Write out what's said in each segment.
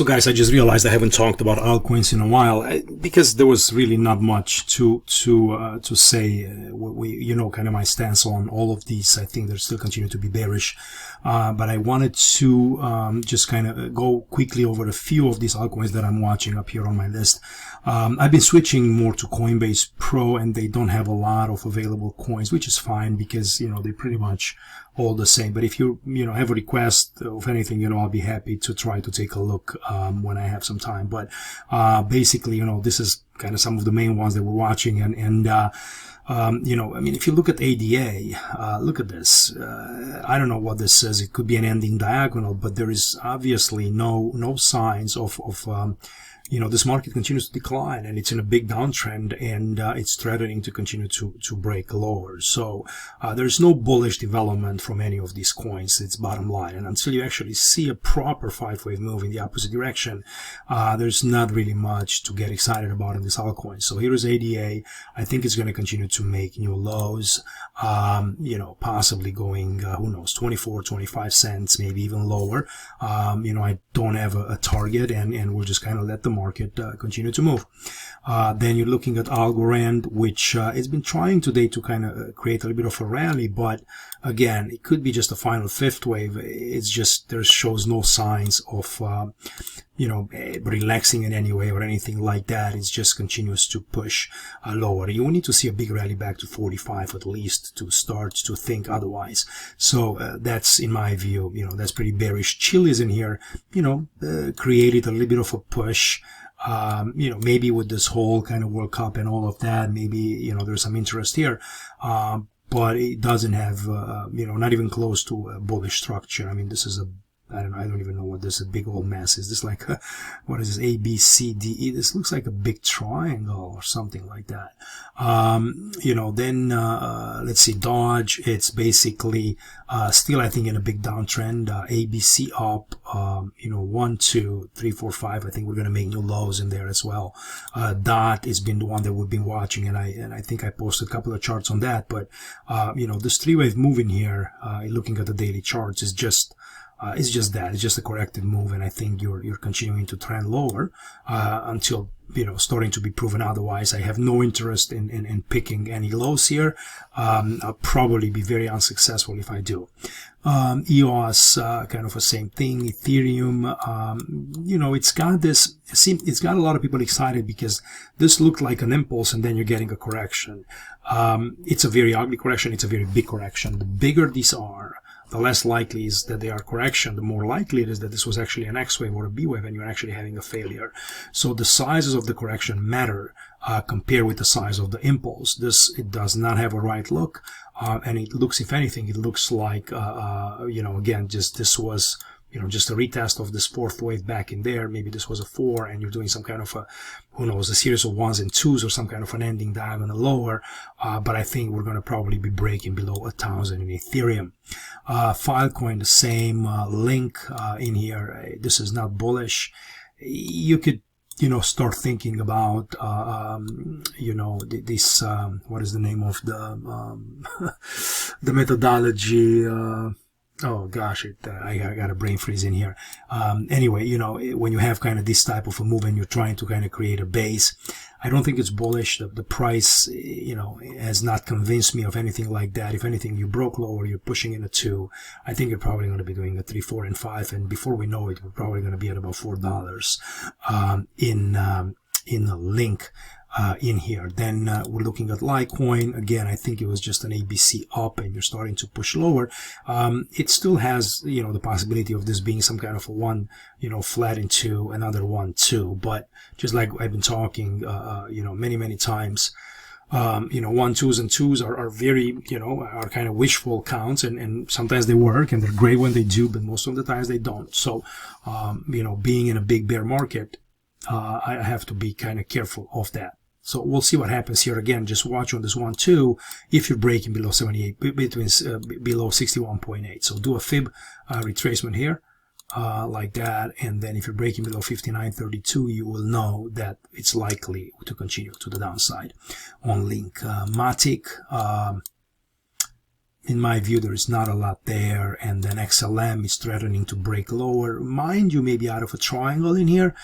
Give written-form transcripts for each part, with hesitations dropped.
So guys, I just realized I haven't talked about altcoins in a while because there was really not much to say. Kind of my stance on all of these. I think they still continue to be bearish, but I wanted to just kind of go quickly over a few of these altcoins that I'm watching up here on my list. I've been switching more to Coinbase Pro, and they don't have a lot of available coins, which is fine because they're pretty much all the same. But if you have a request of anything, I'll be happy to try to take a look when I have some time. But basically, this is kind of some of the main ones that we're watching, and I mean, if you look at ADA, look at this. I don't know what this says. It could be an ending diagonal, but there is obviously no signs of this market continues to decline, and it's in a big downtrend, and it's threatening to continue to break lower. So there's no bullish development from any of these coins. It's bottom line. And until you actually see a proper 5-wave move in the opposite direction, there's not really much to get excited about in this altcoin. So here is ADA. I think it's going to continue to make new lows, possibly going, who knows, 24, 25 cents, maybe even lower. I don't have a target, and we'll just kind of let the market continue to move. Then you're looking at Algorand, which it's been trying today to kind of create a little bit of a rally, but again, it could be just a final fifth wave. It's just there shows no signs of relaxing in any way or anything like that. It just continues to push lower. You need to see a big rally back to 45 at least to start to think otherwise. So that's, in my view, that's pretty bearish. Chile is in here, created a little bit of a push. Maybe with this whole kind of World Cup and all of that, maybe, there's some interest here. But it doesn't have, not even close to a bullish structure. I mean, this is I don't even know what this big old mess is. This like what is this? A, B, C, D, E. This looks like a big triangle or something like that. Then let's see, Dodge. It's basically still, I think, in a big downtrend. ABC up. 1, 2, 3, 4, 5. I think we're gonna make new lows in there as well. DOT has been the one that we've been watching, and I think I posted a couple of charts on that. But this 3-wave move in here, looking at the daily charts, is just it's just that. It's just a corrective move, and I think you're continuing to trend lower until starting to be proven otherwise. I have no interest in picking any lows here. I'll probably be very unsuccessful if I do. EOS, kind of the same thing. Ethereum, it's got this. It's got a lot of people excited because this looked like an impulse, and then you're getting a correction. It's a very ugly correction. It's a very big correction. The bigger these are, the less likely is that they are correction. The more likely it is that this was actually an X wave or a B wave, and you're actually having a failure. So the sizes of the correction matter compared with the size of the impulse. It does not have a right look, and it looks, if anything, it looks like again, just this was just a retest of this fourth wave back in there. Maybe this was a 4, and you're doing some kind of a series of 1s and 2s, or some kind of an ending diagonal lower. But I think we're going to probably be breaking below 1,000 in Ethereum. Filecoin, the same. Link in here. This is not bullish. You could start thinking about this what is the name of the the methodology. Oh gosh, I got a brain freeze in here. Anyway, when you have kind of this type of a move and you're trying to kind of create a base, I don't think it's bullish. The price, has not convinced me of anything like that. If anything, you broke lower, you're pushing in a 2. I think you're probably going to be doing a 3, 4, and 5, and before we know it, we're probably going to be at about $4 in a Link. In here. Then we're looking at Litecoin. Again, I think it was just an ABC up, and you're starting to push lower. It still has, the possibility of this being some kind of a 1, flat into another 1, 2. But just like I've been talking, many times, 1, 2s and 2s are very, are kind of wishful counts, and sometimes they work, and they're great when they do, but most of the times they don't. So, being in a big bear market, I have to be kind of careful of that. So we'll see what happens here. Again, just watch on this 1, 2 if you're breaking below 78, below 61.8. So do a fib retracement here, like that, and then if you're breaking below 59.32, you will know that it's likely to continue to the downside. On Link, Matic, in my view, there is not a lot there, and then XLM is threatening to break lower. Mind you, maybe out of a triangle in here,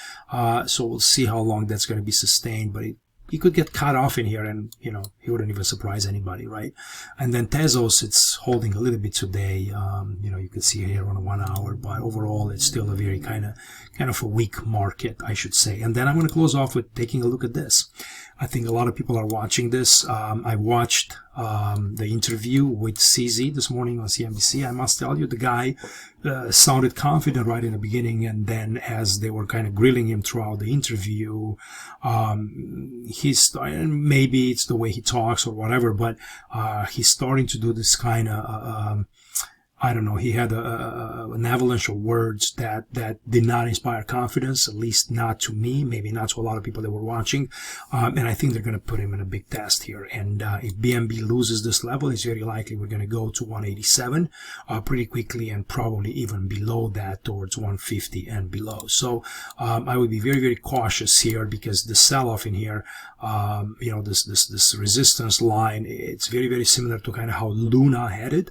so we'll see how long that's going to be sustained, but he could get cut off in here, and he wouldn't even surprise anybody, right? And then Tezos, it's holding a little bit today. You can see here on a 1 hour, but overall it's still a very kind of a weak market, I should say. And then I'm going to close off with taking a look at this. I think a lot of people are watching this. I watched the interview with CZ this morning on CNBC. I must tell you, the guy sounded confident right in the beginning, and then as they were kind of grilling him throughout the interview, maybe it's the way he talks or whatever, but he's starting to do this kind of I don't know, he had an avalanche of words that did not inspire confidence, at least not to me, maybe not to a lot of people that were watching. And I think they're going to put him in a big test here. And if BNB loses this level, it's very likely we're going to go to 187 pretty quickly, and probably even below that towards 150 and below. So I would be very, very cautious here, because the sell-off in here, this resistance line, it's very, very similar to kind of how Luna had it.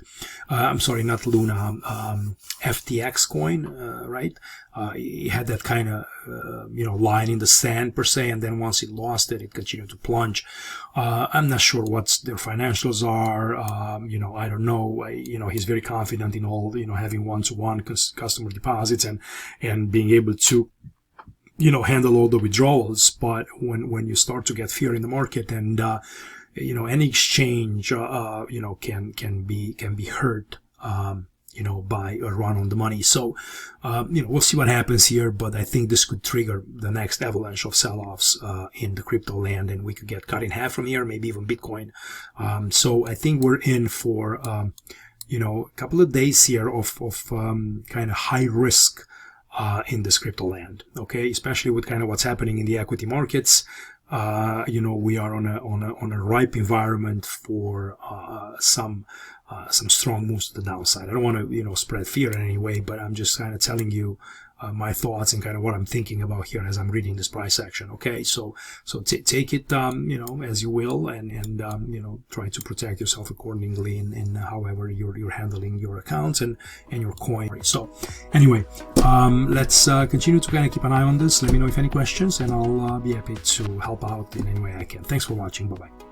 I'm sorry, not Luna, FTX coin, right? It had that kind of, line in the sand per se, and then once it lost it, it continued to plunge. I'm not sure what their financials are. I don't know. He's very confident in all, having one-to-one customer deposits and being able to, handle all the withdrawals. But when you start to get fear in the market, and any exchange can be hurt by a run on the money. So we'll see what happens here, but I think this could trigger the next avalanche of sell-offs in the crypto land, and we could get cut in half from here, maybe even Bitcoin. So I think we're in for a couple of days here of kind of high risk in this crypto land, okay, especially with kind of what's happening in the equity markets. We are on a ripe environment for some strong moves to the downside. I don't want to spread fear in any way, but I'm just kind of telling you my thoughts and kind of what I'm thinking about here as I'm reading this price action. Okay, so take it as you will, and try to protect yourself accordingly in however you're handling your accounts and your coin. So anyway, let's continue to kind of keep an eye on this. Let me know if any questions, and I'll be happy to help out in any way I can. Thanks for watching. Bye bye.